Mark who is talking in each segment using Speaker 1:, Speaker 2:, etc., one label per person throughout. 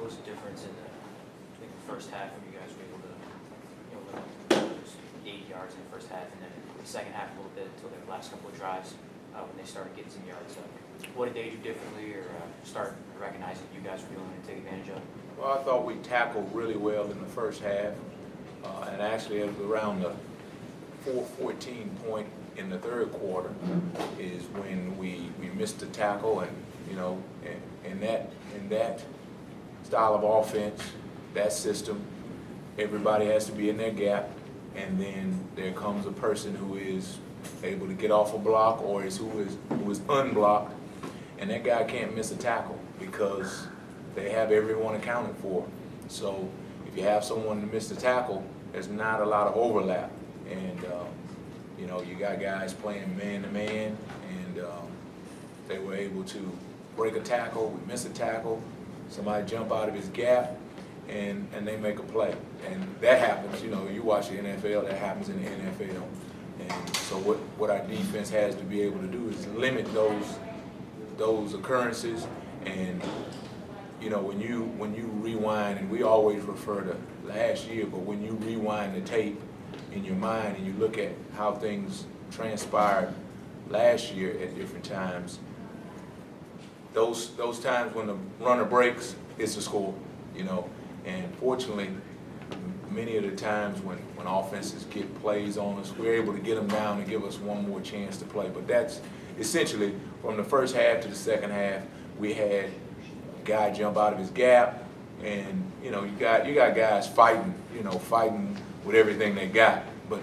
Speaker 1: what was the difference in the first half when you guys were able to, just 8 yards in the first half, and then the second half a little bit until their last couple of drives when they started getting some yards up? What did they do differently, or start recognizing you guys were doing and take advantage of?
Speaker 2: Well, I thought we tackled really well in the first half, and actually it was around the 4:14 point in the third quarter is when we missed the tackle, and in that style of offense, that system, everybody has to be in their gap, and then there comes a person who is able to get off a block or who is unblocked, and that guy can't miss a tackle because they have everyone accounted for. So if you have someone to miss the tackle, there's not a lot of overlap, and you got guys playing man-to-man, and they were able to break a tackle, we miss a tackle, somebody jump out of his gap, and they make a play. And that happens, you watch the NFL, that happens in the NFL. And so what our defense has to be able to do is limit those occurrences. And when you rewind, and we always refer to last year, but when you rewind the tape in your mind and you look at how things transpired last year at different times, those times when the runner breaks, it's a score, And fortunately, many of the times when offenses get plays on us, we're able to get them down and give us one more chance to play. But that's essentially from the first half to the second half, we had a guy jump out of his gap, and you got guys fighting with everything they got. But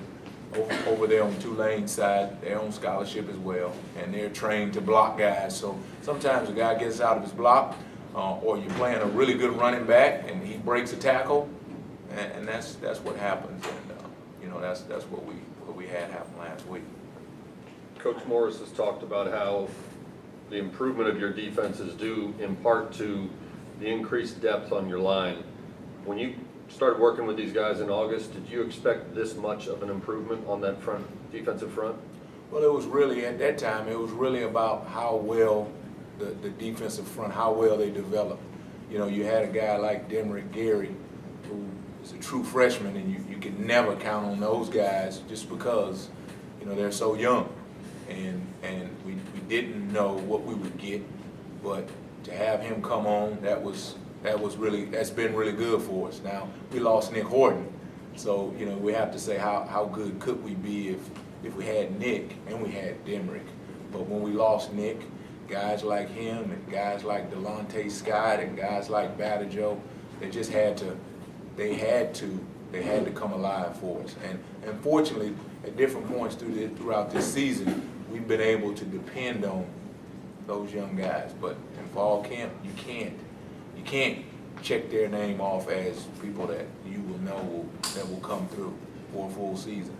Speaker 2: over there on Tulane side, they're on scholarship as well, and they're trained to block guys. So sometimes a guy gets out of his block, or you're playing a really good running back and he breaks a tackle, and that's what happens. And that's what we had happen last week.
Speaker 3: Coach Morris has talked about how the improvement of your defense is due in part to the increased depth on your line. When you started working with these guys in August, did you expect this much of an improvement on that defensive front?
Speaker 2: Well, it was really, at that time, it was really about how well the defensive front, how well they developed. You had a guy like Demrick Gary, who is a true freshman, and you can never count on those guys just because, they're so young. And we didn't know what we would get, but to have him come on, that's been really good for us. Now, we lost Nick Horton, so we have to say how good could we be if we had Nick and we had Demrick. But when we lost Nick, guys like him and guys like Dionte Scott and guys like Badajoe, they just had to come alive for us. And fortunately, at different points throughout this season, we've been able to depend on those young guys. But in fall camp, you can't check their name off as people that you will know that will come through for a full season.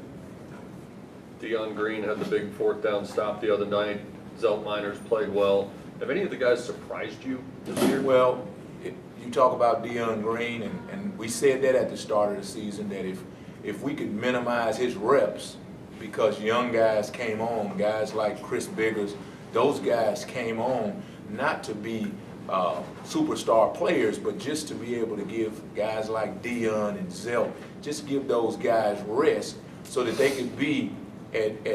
Speaker 3: Dionte Green had the big fourth down stop the other night. Zeltminers played well. Have any of the guys surprised you this year?
Speaker 2: Well, you talk about Dionte Green, and we said that at the start of the season, that if we could minimize his reps, because young guys came on, guys like Chris Biggers, those guys came on not to be superstar players, but just to be able to give guys like Dion and Zelt, just give those guys rest so that they could be at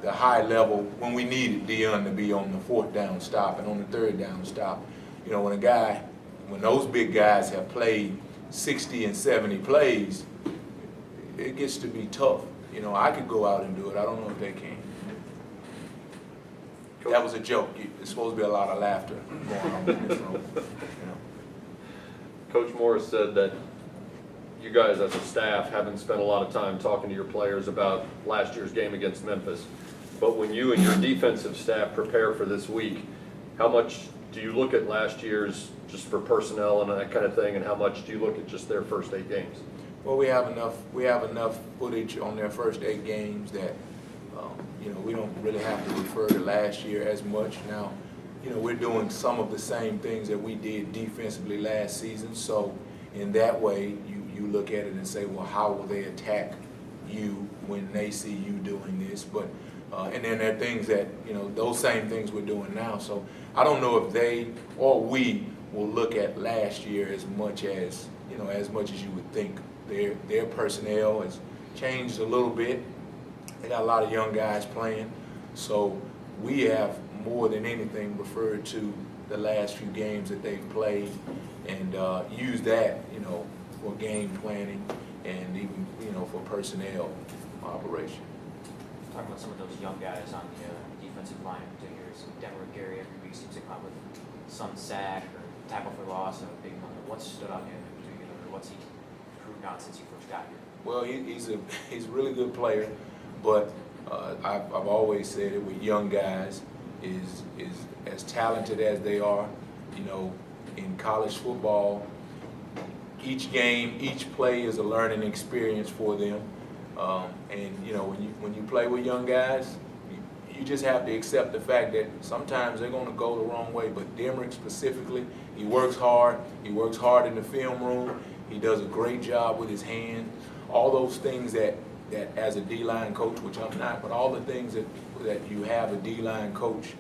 Speaker 2: the high level when we needed Dion to be on the fourth down stop and on the third down stop. When those big guys have played 60 and 70 plays, it gets to be tough. I could go out and do it. I don't know if they can. That was a joke. There's supposed to be a lot of laughter going on in this room.
Speaker 3: Coach Morris said that you guys as a staff haven't spent a lot of time talking to your players about last year's game against Memphis. But when you and your defensive staff prepare for this week, how much do you look at last year's just for personnel and that kind of thing, and how much do you look at just their first 8 games?
Speaker 2: Well, we have enough footage on their first 8 games that we don't really have to refer to last year as much. Now, we're doing some of the same things that we did defensively last season. So in that way, you look at it and say, well, how will they attack you when they see you doing this? But and then there are things that those same things we're doing now. So I don't know if they or we will look at last year as much as you would think. Their personnel has changed a little bit. They got a lot of young guys playing, so we have more than anything referred to the last few games that they've played and use that, for game planning and even, for personnel operation.
Speaker 1: Talking about some of those young guys on the defensive line in particular, so Denver Gary every week seems to come up with some sack or tackle for loss and a big one. What stood out to him in particular, or what's he improved on since he first got here?
Speaker 2: Well, he's a really good player, but I've always said it with young guys is as talented as they are. In college football, each game, each play is a learning experience for them. And when you play with young guys, you just have to accept the fact that sometimes they're going to go the wrong way. But Demrick specifically, he works hard. He works hard in the film room. He does a great job with his hand. All those things that as a D-line coach, which I'm not, but all the things that you have a D-line coach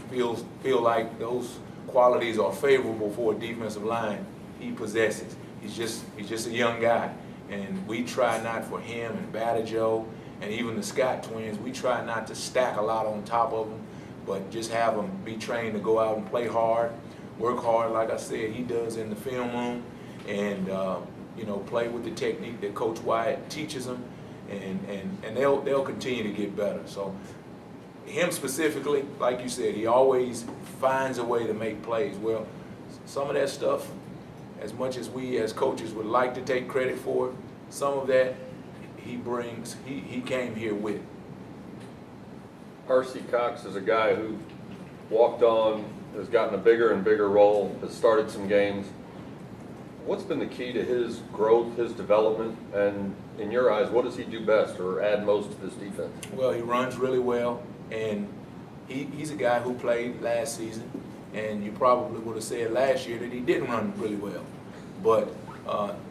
Speaker 2: feel like those qualities are favorable for a defensive line, he possesses. He's just a young guy. And we try not for him and Badajoe and even the Scott twins, we try not to stack a lot on top of them, but just have them be trained to go out and play hard, work hard, like I said, he does in the film room, and play with the technique that Coach Wyatt teaches them, and they'll continue to get better. So him specifically, like you said, he always finds a way to make plays. Well, some of that stuff, as much as we as coaches would like to take credit for it, some of that he came here with.
Speaker 3: Percy Cox is a guy who walked on, has gotten a bigger and bigger role, has started some games. What's been the key to his growth, his development, and in your eyes, what does he do best or add most to this defense?
Speaker 2: Well, he runs really well, and he's a guy who played last season, and you probably would have said last year that he didn't run really well. But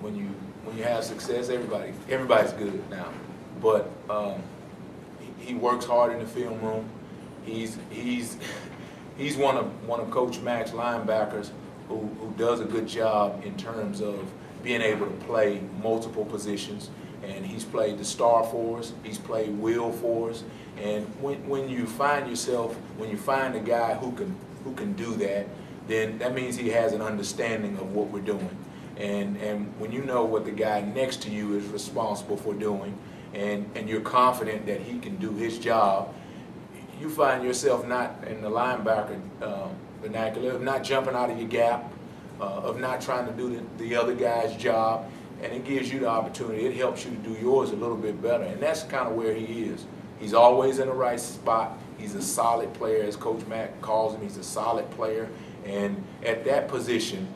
Speaker 2: when you have success, everybody's good now. But he works hard in the film room. He's one of Coach Mack's linebackers who does a good job in terms of being able to play multiple positions. And he's played the star for us. He's played will for us. And when you find a guy who can do that, then that means he has an understanding of what we're doing. And when you know what the guy next to you is responsible for doing, and you're confident that he can do his job, you find yourself not in the linebacker vernacular, of not jumping out of your gap, of not trying to do the other guy's job, and it gives you the opportunity. It helps you to do yours a little bit better, and that's kind of where he is. He's always in the right spot. He's a solid player, as Coach Mack calls him. He's a solid player, and at that position,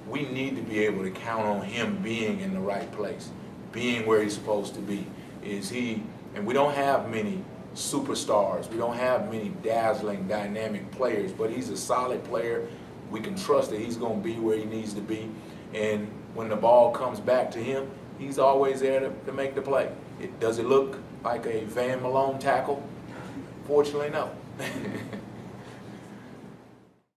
Speaker 2: we need to be able to count on him being in the right place, being where he's supposed to be. And we don't have many superstars. We don't have many dazzling, dynamic players, but he's a solid player. We can trust that he's going to be where he needs to be. And when the ball comes back to him, he's always there to make the play. Does it look like a Van Malone tackle? Fortunately, no.